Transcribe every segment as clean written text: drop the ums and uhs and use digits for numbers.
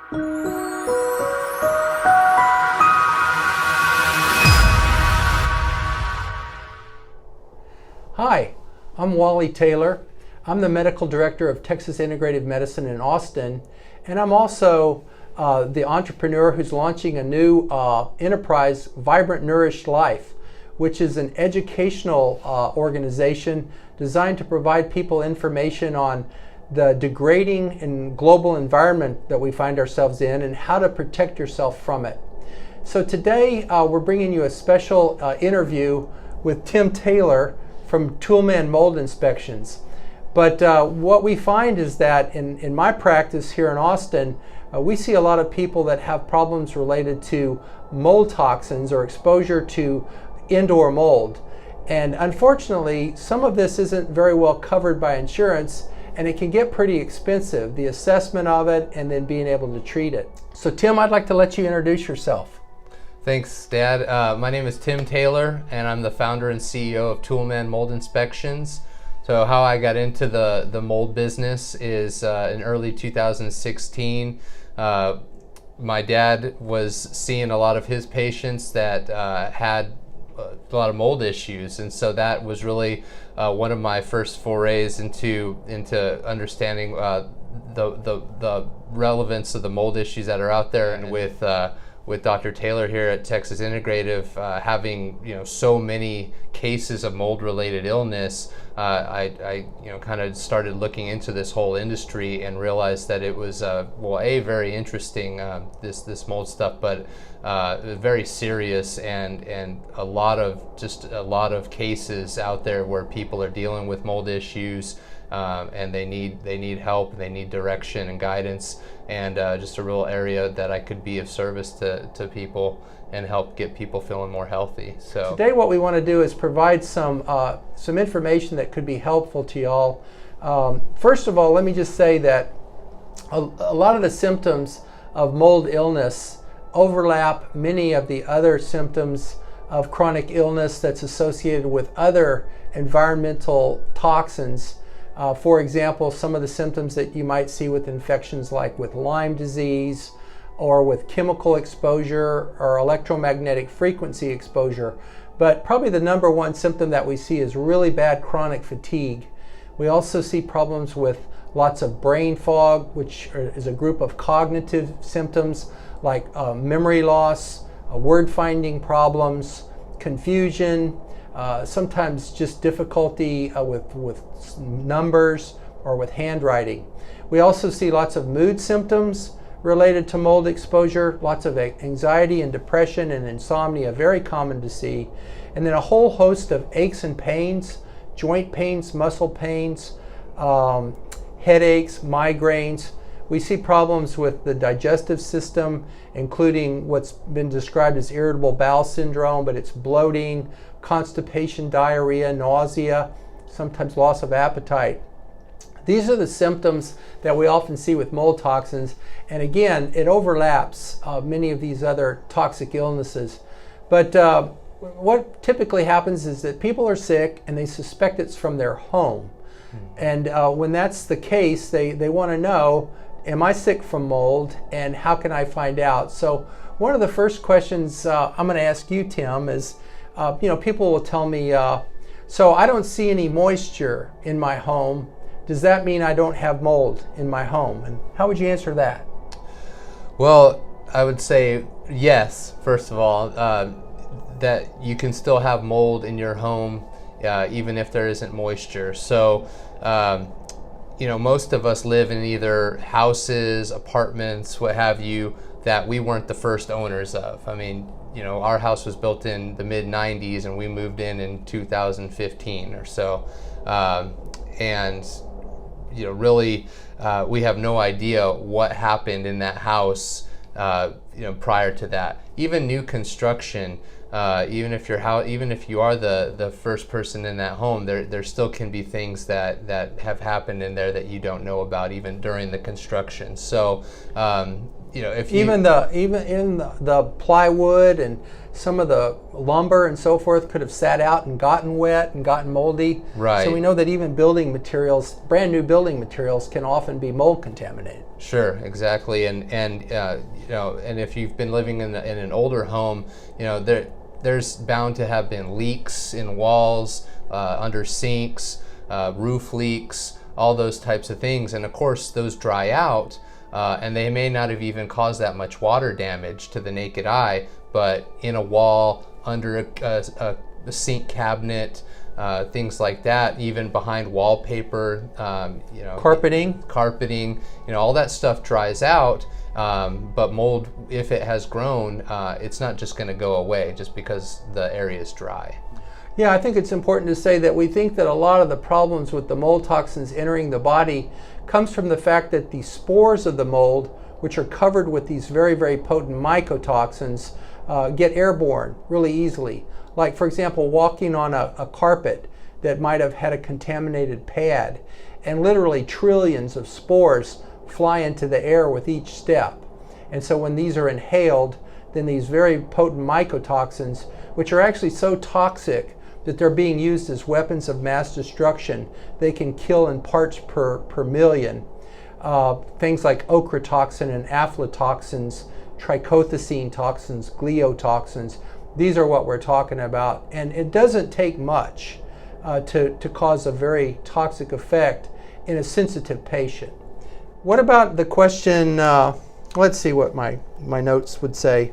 Hi, I'm Wally Taylor. I'm the medical director of Texas Integrative Medicine in Austin, and I'm also the entrepreneur who's launching a new enterprise, Vibrant Nourished Life, which is an educational organization designed to provide people information on the degrading and global environment that we find ourselves in and how to protect yourself from it. So today we're bringing you a special interview with Tim Taylor from Toolman Mold Inspections. But what we find is that in my practice here in Austin, we see a lot of people that have problems related to mold toxins or exposure to indoor mold. And unfortunately, some of this isn't very well covered by insurance, and it can get pretty expensive, the assessment of it and then being able to treat it. So Tim, I'd like to let you introduce yourself. Thanks, Dad. My name is Tim Taylor, and I'm the founder and CEO of Toolman Mold Inspections. So how I got into the mold business is in early 2016. My dad was seeing a lot of his patients that had a lot of mold issues, and so that was really one of my first forays into understanding the relevance of the mold issues that are out there. And with Dr. Taylor here at Texas Integrative, having so many cases of mold-related illness, I kind of started looking into this whole industry and realized that it was very interesting, this mold stuff, but very serious and a lot of cases out there where people are dealing with mold issues. And they need help, and they need direction and guidance, and just a real area that I could be of service to people and help get people feeling more healthy. So today what we want to do is provide some information that could be helpful to y'all. First of all, let me just say that a lot of the symptoms of mold illness overlap many of the other symptoms of chronic illness that's associated with other environmental toxins. For example, some of the symptoms that you might see with infections like with Lyme disease or with chemical exposure or electromagnetic frequency exposure. But probably the number one symptom that we see is really bad chronic fatigue. We also see problems with lots of brain fog, which is a group of cognitive symptoms like memory loss, word finding problems, confusion, sometimes just difficulty with numbers or with handwriting. We also see lots of mood symptoms related to mold exposure, lots of anxiety and depression and insomnia, very common to see. And then a whole host of aches and pains, joint pains, muscle pains, headaches, migraines. We see problems with the digestive system, including what's been described as irritable bowel syndrome, but it's bloating, constipation, diarrhea, nausea, sometimes loss of appetite. These are the symptoms that we often see with mold toxins, and again, it overlaps many of these other toxic illnesses. But what typically happens is that people are sick and they suspect it's from their home. And when that's the case, they want to know, am I sick from mold, and how can I find out? So one of the first questions I'm going to ask you, Tim, is people will tell me, so I don't see any moisture in my home. Does that mean I don't have mold in my home? And how would you answer that? Well, I would say yes, first of all, that you can still have mold in your home even if there isn't moisture. So, most of us live in either houses, apartments, what have you, that we weren't the first owners of. I mean, our house was built in the mid-90s and we moved in 2015 or so. Really, we have no idea what happened in that house, prior to that. Even new construction, even if you are the first person in that home, there still can be things that have happened in there that you don't know about even during the construction. So, if you even the plywood and some of the lumber and so forth could have sat out and gotten wet and gotten moldy. Right. So we know that even building materials, brand new building materials, can often be mold contaminated. Sure, exactly, and you know, and if you've been living in an older home, you know, there's bound to have been leaks in walls, under sinks, roof leaks, all those types of things, and of course those dry out, and they may not have even caused that much water damage to the naked eye, but in a wall, under a sink cabinet, things like that, even behind wallpaper, you know, carpeting, you know, all that stuff dries out. But mold, if it has grown, it's not just going to go away just because the area is dry. Yeah, I think it's important to say that we think that a lot of the problems with the mold toxins entering the body comes from the fact that the spores of the mold, which are covered with these very, very potent mycotoxins, get airborne really easily. Like, for example, walking on a carpet that might have had a contaminated pad, and literally trillions of spores fly into the air with each step. And so when these are inhaled, then these very potent mycotoxins, which are actually so toxic that they're being used as weapons of mass destruction, they can kill in parts per million. Things like ochratoxin and aflatoxins, trichothecene toxins, gliotoxins, these are what we're talking about. And it doesn't take much to cause a very toxic effect in a sensitive patient. What about the question, let's see what my notes would say.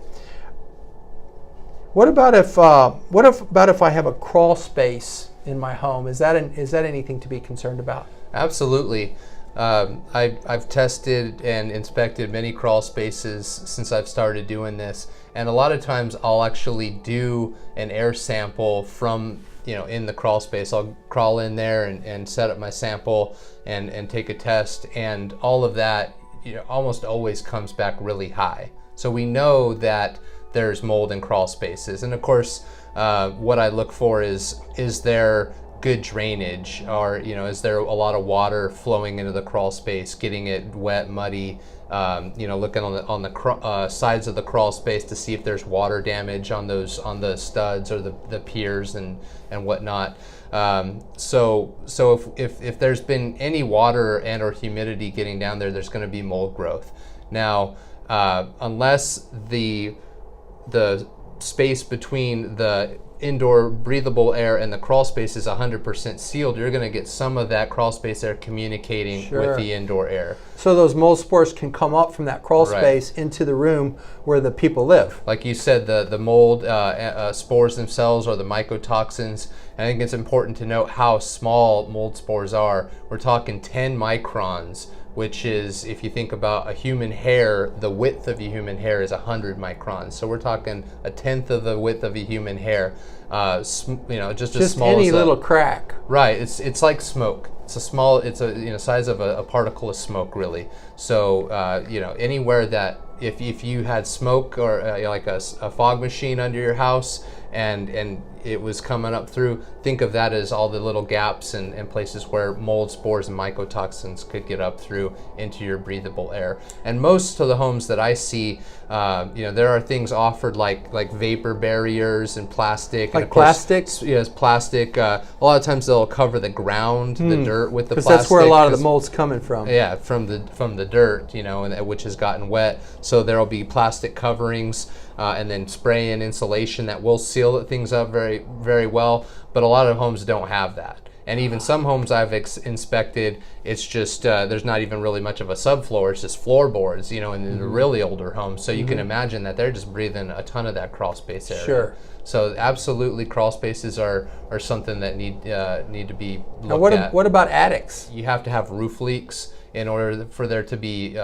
What about if I have a crawl space in my home? Is that anything to be concerned about? Absolutely. I've tested and inspected many crawl spaces since I've started doing this, and a lot of times I'll actually do an air sample from, you know, in the crawl space. I'll crawl in there and set up my sample and take a test, and all of that, you know, almost always comes back really high. So we know that there's mold in crawl spaces, and of course what I look for is there good drainage, or, you know, is there a lot of water flowing into the crawl space, getting it wet, muddy, you know, looking on the sides of the crawl space to see if there's water damage on the studs or the piers and whatnot. So if there's been any water and or humidity getting down there, there's going to be mold growth. Now, unless the space between the indoor breathable air and the crawl space is 100% sealed, you're going to get some of that crawl space air communicating with the indoor air. So those mold spores can come up from that crawl space into the room where the people live. Like you said, the mold spores themselves are the mycotoxins. I think it's important to note how small mold spores are. We're talking 10 microns, which is, if you think about a human hair, the width of a human hair is 100 microns. So we're talking a tenth of the width of a human hair. You know, just as small any as little crack. Right. It's like smoke. It's a you know, size of a particle of smoke, really. So you know, anywhere that if you had smoke or like a fog machine under your house and it was coming up through, think of that as all the little gaps and places where mold spores and mycotoxins could get up through into your breathable air. And most of the homes that I see, you know, there are things offered like vapor barriers and plastic. Like and of course, plastic? Yes, plastic. A lot of times they'll cover the ground, the dirt with the plastic. Because that's where a lot of the mold's coming from. Yeah, from the dirt, you know, and which has gotten wet. So there'll be plastic coverings and then spray and insulation that will seal things up very, very well. But a lot of homes don't have that. And even some homes I've inspected, it's just there's not even really much of a subfloor. It's just floorboards, you know, in the really older homes. So you can imagine that they're just breathing a ton of that crawl space area. Sure. So absolutely, crawl spaces are something that need to be looked now at. What about attics? You have to have roof leaks in order for there to be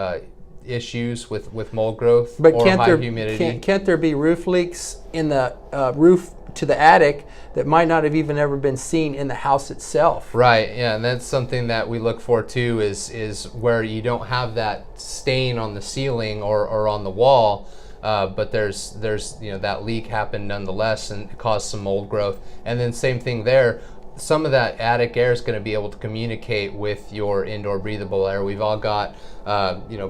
issues with mold growth or high humidity. Can't there be roof leaks in the roof to the attic that might not have even ever been seen in the house itself? Right, yeah, and that's something that we look for too, is where you don't have that stain on the ceiling or on the wall, but there's you know, that leak happened nonetheless and it caused some mold growth. And then same thing there, some of that attic air is going to be able to communicate with your indoor breathable air. We've all got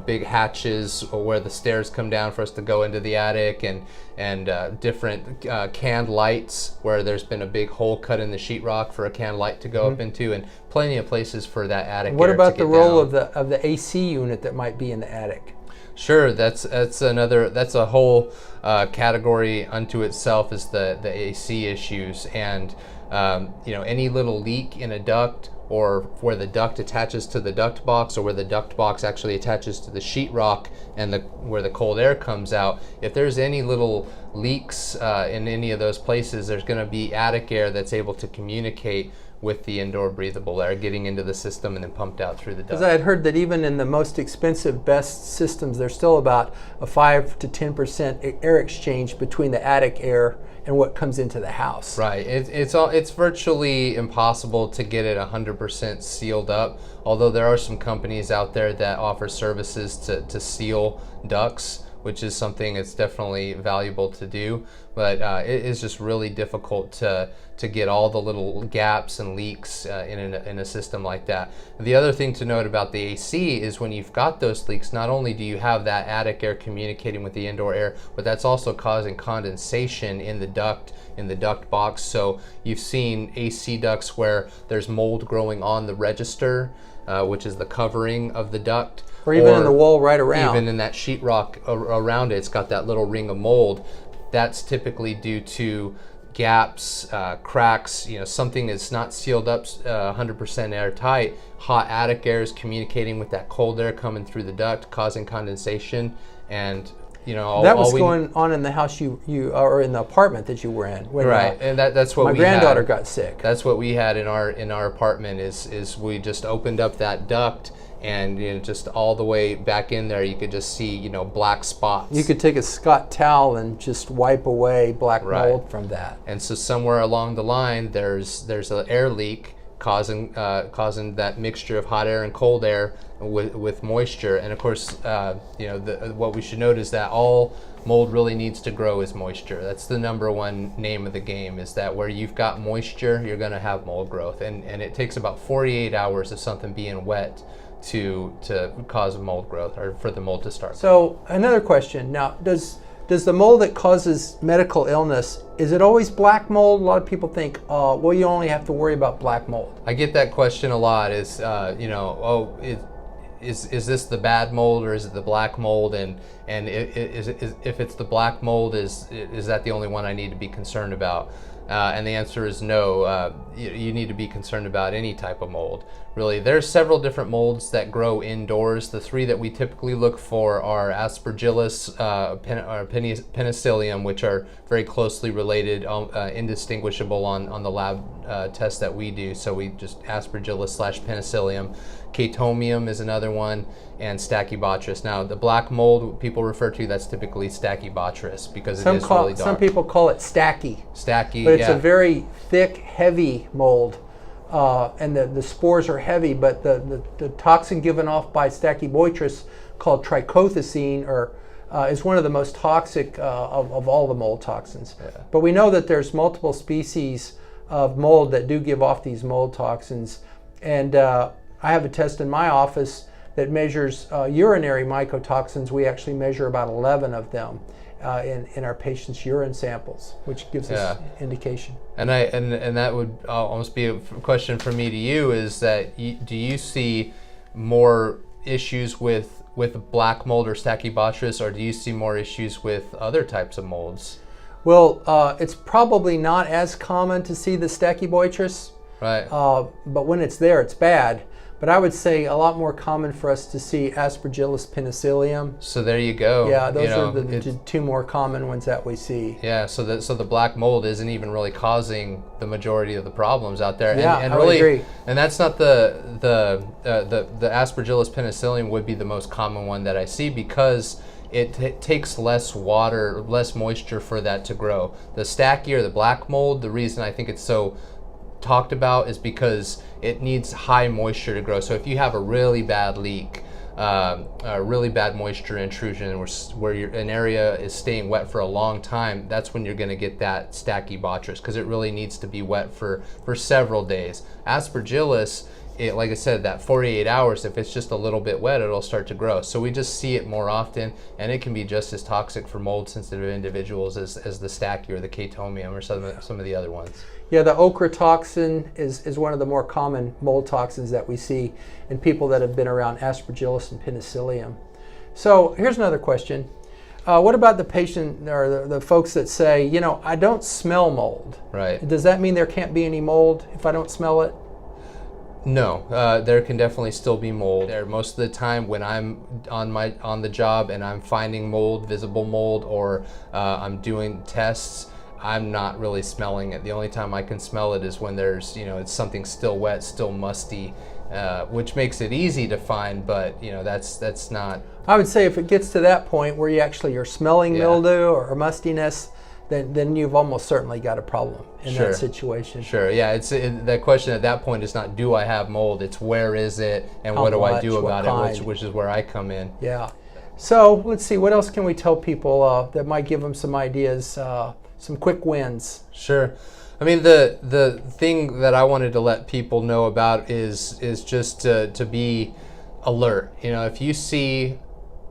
big hatches where the stairs come down for us to go into the attic, and different canned lights where there's been a big hole cut in the sheetrock for a canned light to go up into, and plenty of places for that attic What air about to the get role down. of the AC unit that might be in the attic? Sure, that's a whole category unto itself, is the AC issues, and any little leak in a duct, or where the duct attaches to the duct box, or where the duct box actually attaches to the sheetrock and where the cold air comes out. If there's any little leaks in any of those places, there's going to be attic air that's able to communicate with the indoor breathable air, getting into the system and then pumped out through the duct. Because I had heard that even in the most expensive, best systems, there's still about a 5 to 10% air exchange between the attic air and what comes into the house. Right. It's virtually impossible to get it 100% sealed up, although there are some companies out there that offer services to seal ducts, which is something that's definitely valuable to do, but it is just really difficult to get all the little gaps and leaks in a system like that. The other thing to note about the AC is when you've got those leaks, not only do you have that attic air communicating with the indoor air, but that's also causing condensation in the duct box. So you've seen AC ducts where there's mold growing on the register, which is the covering of the duct. Or even in the wall right around. Even in that sheetrock around it, it's got that little ring of mold. That's typically due to gaps, cracks, something that's not sealed up 100% airtight. Hot attic air is communicating with that cold air coming through the duct, causing condensation. And that was going on in the house you or in the apartment that you were in. When, right, and that's what my we granddaughter had. got sick. That's what we had in our apartment. Is we just opened up that duct, and just all the way back in there, you could just see black spots. You could take a Scott towel and just wipe away black mold from that. And so somewhere along the line, there's an air leak causing that mixture of hot air and cold air with moisture. And of course, what we should note is that all mold really needs to grow is moisture. That's the number one name of the game, is that where you've got moisture, you're going to have mold growth. And it takes about 48 hours of something being wet to cause mold growth, or for the mold to start. So another question. Now, does the mold that causes medical illness, is it always black mold? A lot of people think, well, you only have to worry about black mold. I get that question a lot, is is this the bad mold or is it the black mold? And if it's the black mold, is that the only one I need to be concerned about? And the answer is no. You need to be concerned about any type of mold. Really, there's several different molds that grow indoors. The three that we typically look for are Aspergillus, Penicillium, which are very closely related, indistinguishable on the lab test that we do. So we just Aspergillus/Penicillium. Chaetomium is another one, and Stachybotrys. Now, the black mold people refer to, that's typically Stachybotrys because it is really dark. Some people call it stacky. Stacky, but it's a very thick, heavy mold, and the spores are heavy. But the toxin given off by Stachybotrys, called trichothecene, is one of the most toxic of all the mold toxins. Yeah. But we know that there's multiple species of mold that do give off these mold toxins, and I have a test in my office that measures urinary mycotoxins. We actually measure about 11 of them in our patients' urine samples, which gives us indication. And that would almost be a question from me to you, is that do you see more issues with black mold or Stachybotrys, or do you see more issues with other types of molds? Well, it's probably not as common to see the Stachybotrys, right? But when it's there, it's bad. But I would say a lot more common for us to see Aspergillus penicillium. So there you go. Yeah, those are the two more common ones that we see. Yeah, so the black mold isn't even really causing the majority of the problems out there. Yeah, and I really, would agree. And that's not the Aspergillus penicillium would be the most common one that I see, because it takes less water, less moisture for that to grow. The Stachy or the black mold, the reason I think it's so talked about is because it needs high moisture to grow. So if you have a really bad leak, really bad moisture intrusion where an area is staying wet for a long time, that's when you're going to get that Stachybotrys, because it really needs to be wet for several days. Aspergillus, like I said, that 48 hours, if it's just a little bit wet, it'll start to grow. So we just see it more often, and it can be just as toxic for mold-sensitive individuals as the Stachy or the Chaetomium or some of the other ones. Yeah, the ochre toxin is one of the more common mold toxins that we see in people that have been around Aspergillus and Penicillium. So here's another question. What about the patient or the folks that say, you know, I don't smell mold? Right. Does that mean there can't be any mold if I don't smell it? No, there can definitely still be mold there. Most of the time when I'm on the job and I'm finding mold, visible mold, or I'm doing tests, I'm not really smelling it. The only time I can smell it is when there's, you know, it's something still wet, still musty, which makes it easy to find, but you know, that's not. I would say if it gets to that point where you actually are smelling mildew or mustiness, then you've almost certainly got a problem in that situation. Sure, yeah. The question at that point is not do I have mold, it's where is it and what do I do about it, which is where I come in. Yeah. So let's see, what else can we tell people that might give them some ideas, some quick wins? Sure. I mean, the thing that I wanted to let people know about is just to be alert. You know, if you see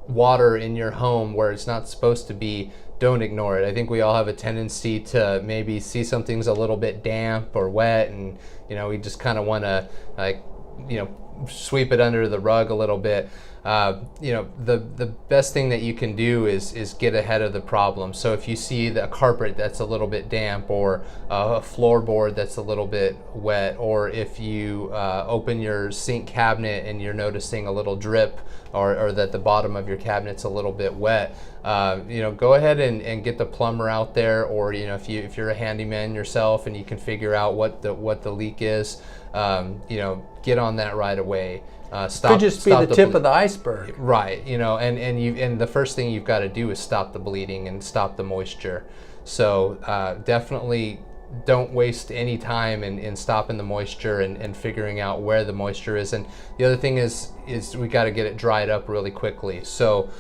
water in your home where it's not supposed to be, don't ignore it. I think we all have a tendency to maybe see something's a little bit damp or wet, and you know, we just kind of want to, like, you know, sweep it under the rug a little bit. You know, the best thing that you can do is get ahead of the problem. So if you see the carpet that's a little bit damp, or a floorboard that's a little bit wet, or if you open your sink cabinet and you're noticing a little drip, or that the bottom of your cabinet's a little bit wet, you know, go ahead and get the plumber out there, or you know, if you're a handyman yourself and you can figure out what the leak is, you know, get on that right away. Could just be the tip of the iceberg. Right, you know, and the first thing you've got to do is stop the bleeding and stop the moisture. So definitely don't waste any time in stopping the moisture and figuring out where the moisture is. And the other thing is we got to get it dried up really quickly. So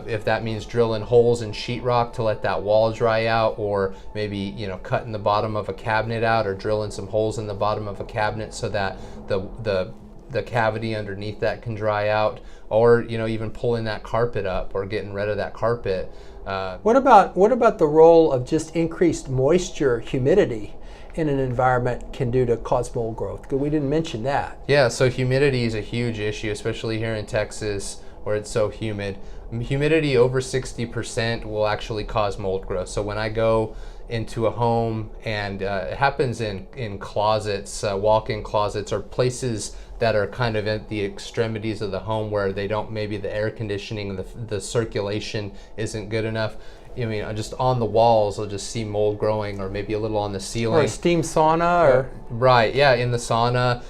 if that means drilling holes in sheetrock to let that wall dry out, or maybe, you know, cutting the bottom of a cabinet out, or drilling some holes in the bottom of a cabinet so that the cavity underneath that can dry out, or you know, even pulling that carpet up or getting rid of that carpet. What about the role of just increased moisture, humidity in an environment can do to cause mold growth? Because we didn't mention that. Yeah, so humidity is a huge issue, especially here in Texas where it's so humid. Humidity over 60% will actually cause mold growth. So when I go into a home, and it happens in closets, walk-in closets, or places that are kind of at the extremities of the home where they don't, maybe the air conditioning, the circulation isn't good enough. I mean, just on the walls, I'll just see mold growing, or maybe a little on the ceiling. Or a steam sauna, or right, yeah, in the sauna.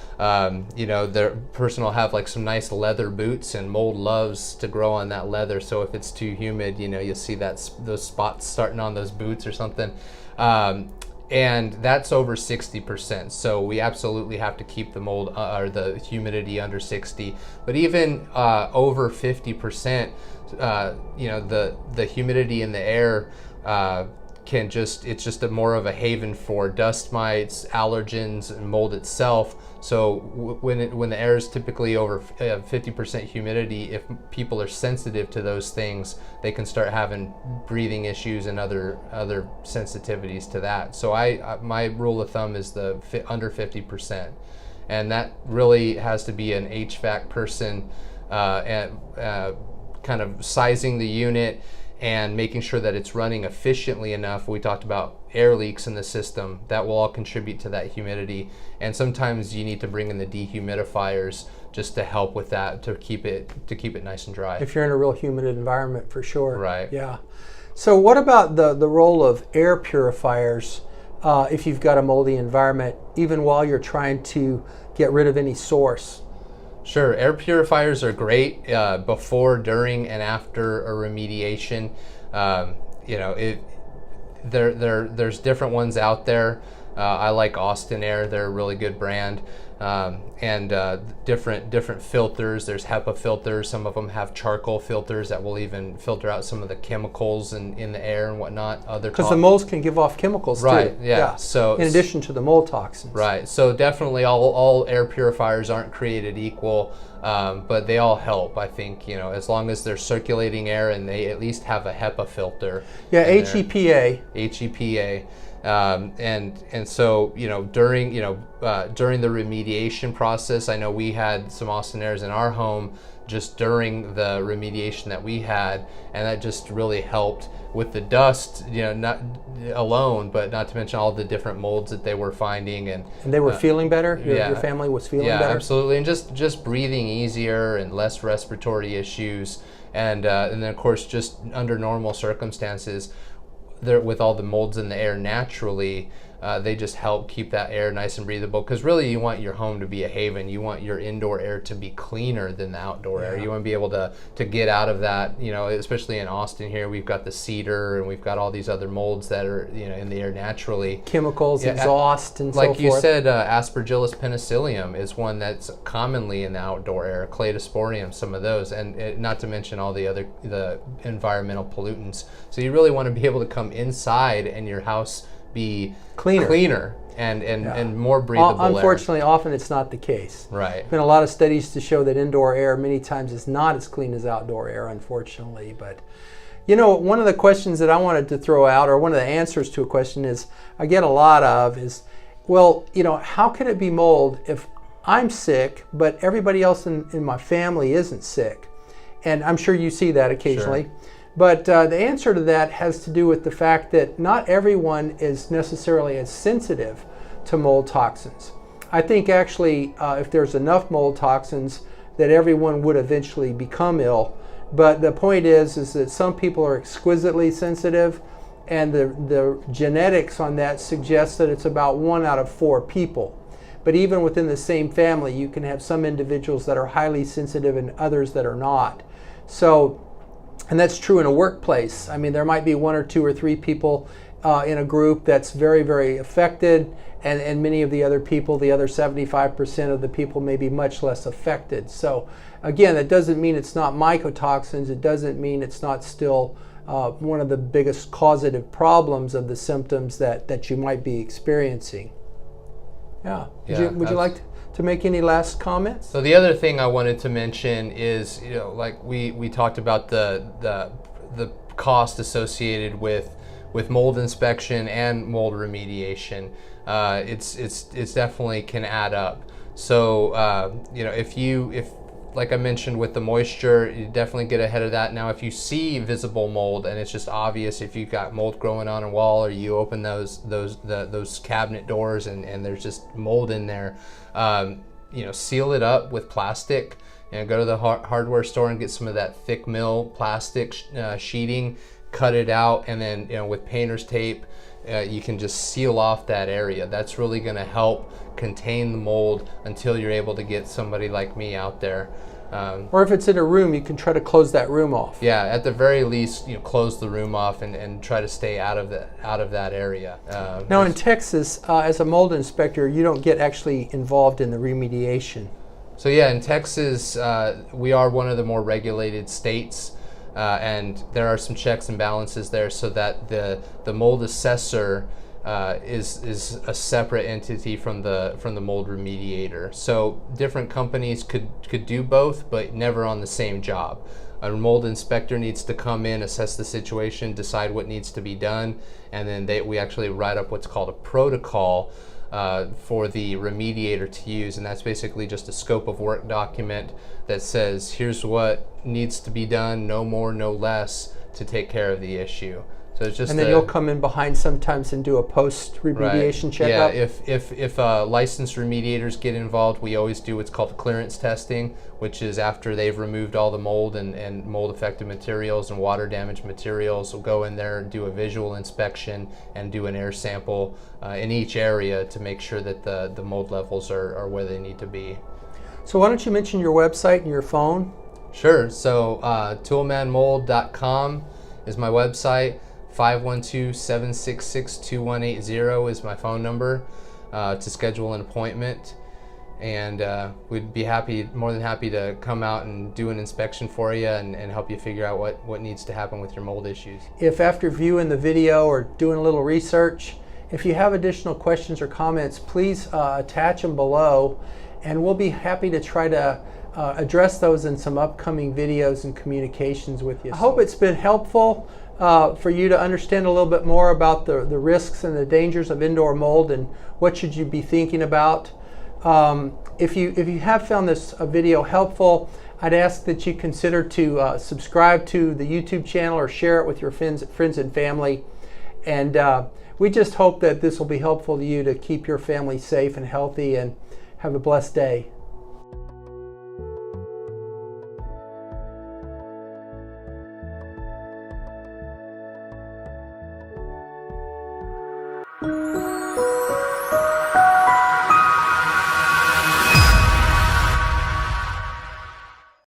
You know, the person will have like some nice leather boots, and mold loves to grow on that leather. So if it's too humid, you know, you'll see those spots starting on those boots or something. And that's over 60%. So we absolutely have to keep the mold or the humidity under 60. But even over 50%, you know, the humidity in the air it's just more of a haven for dust mites, allergens, and mold itself. So when the air is typically over 50% humidity, if people are sensitive to those things, they can start having breathing issues and other sensitivities to that. So my rule of thumb is under 50%, and that really has to be an HVAC person, and kind of sizing the unit and making sure that it's running efficiently enough. We talked about air leaks in the system. That will all contribute to that humidity. And sometimes you need to bring in the dehumidifiers just to help with that, to keep it nice and dry. If you're in a real humid environment, for sure. Right. Yeah. So what about the role of air purifiers if you've got a moldy environment, even while you're trying to get rid of any source? Sure, air purifiers are great before, during, and after a remediation. You know, there's different ones out there. I like Austin Air; they're a really good brand. and different filters. There's HEPA filters. Some of them have charcoal filters that will even filter out some of the chemicals in the air and whatnot. Because the molds can give off chemicals right, too. Yeah. So in addition to the mold toxins. Right. So definitely all air purifiers aren't created equal, but they all help. I think, as long as they're circulating air and they at least have a HEPA filter. Yeah, HEPA. HEPA. And so during the remediation process, I know we had some Austin-Airs in our home just during the remediation that we had, and that just really helped with the dust, not alone, but not to mention all the different molds that they were finding, and they were feeling better. Your family was feeling better. Yeah, absolutely, and just breathing easier and less respiratory issues, and then of course just under normal circumstances, with all the molds in the air naturally, they just help keep that air nice and breathable, because really you want your home to be a haven. You want your indoor air to be cleaner than the outdoor air. You want to be able to get out of that, especially in Austin here, we've got the cedar and we've got all these other molds that are in the air naturally. Chemicals, exhaust, and so forth. Like you said, Aspergillus penicillium is one that's commonly in the outdoor air, Cladosporium, some of those, and not to mention all the environmental pollutants. So you really want to be able to come inside and your house be cleaner and more breathable Unfortunately, air. often it's not the case. Right. There's been a lot of studies to show that indoor air many times is not as clean as outdoor air, unfortunately. But one of the questions that I wanted to throw out, or one of the answers to a question I get a lot of is, well, how can it be mold if I'm sick, but everybody else in my family isn't sick? And I'm sure you see that occasionally. Sure. But the answer to that has to do with the fact that not everyone is necessarily as sensitive to mold toxins. I think actually if there's enough mold toxins that everyone would eventually become ill. But the point is that some people are exquisitely sensitive, and the genetics on that suggests that it's about 1 out of 4 people. But even within the same family, you can have some individuals that are highly sensitive and others that are not. And that's true in a workplace. I mean, there might be 1 or 2 or 3 people in a group that's very, very affected, and many of the other people, the other 75% of the people, may be much less affected. So again, that doesn't mean it's not mycotoxins. It doesn't mean it's not still one of the biggest causative problems of the symptoms that you might be experiencing. Yeah. Would you like to make any last comments? So the other thing I wanted to mention is, like we talked about the cost associated with mold inspection and mold remediation. It's definitely can add up. So if like I mentioned with the moisture, you definitely get ahead of that. Now, if you see visible mold and it's just obvious, if you've got mold growing on a wall, or you open those cabinet doors and there's just mold in there, seal it up with plastic. Go to the hardware store and get some of that thick mill plastic sheeting, cut it out, and then with painter's tape, you can just seal off that area. That's really going to help contain the mold until you're able to get somebody like me out there. Or if it's in a room, you can try to close that room off. Yeah, at the very least, close the room off and try to stay out of that area. Now in Texas, as a mold inspector, you don't get actually involved in the remediation. So yeah, in Texas, we are one of the more regulated states. And there are some checks and balances there, so that the mold assessor is a separate entity from the mold remediator. So different companies could do both, but never on the same job. A mold inspector needs to come in, assess the situation, decide what needs to be done, and then we actually write up what's called a protocol for the remediator to use, and that's basically just a scope of work document that says here's what needs to be done, no more, no less, to take care of the issue. So it's just, and then you'll come in behind sometimes and do a post-remediation checkup. Yeah, if licensed remediators get involved, we always do what's called clearance testing, which is after they've removed all the mold and mold-affected materials and water-damaged materials. We'll go in there and do a visual inspection and do an air sample in each area to make sure that the mold levels are where they need to be. So why don't you mention your website and your phone? Sure. So toolmanmold.com is my website. 512-766-2180 is my phone number to schedule an appointment. and we'd be more than happy to come out and do an inspection for you and help you figure out what needs to happen with your mold issues. If after viewing the video or doing a little research, if you have additional questions or comments, please attach them below, and we'll be happy to try to address those in some upcoming videos and communications with you. I hope it's been helpful for you to understand a little bit more about the risks and the dangers of indoor mold and what should you be thinking about. If you have found this video helpful, I'd ask that you consider to subscribe to the YouTube channel or share it with your friends and family. And we just hope that this will be helpful to you to keep your family safe and healthy, and have a blessed day.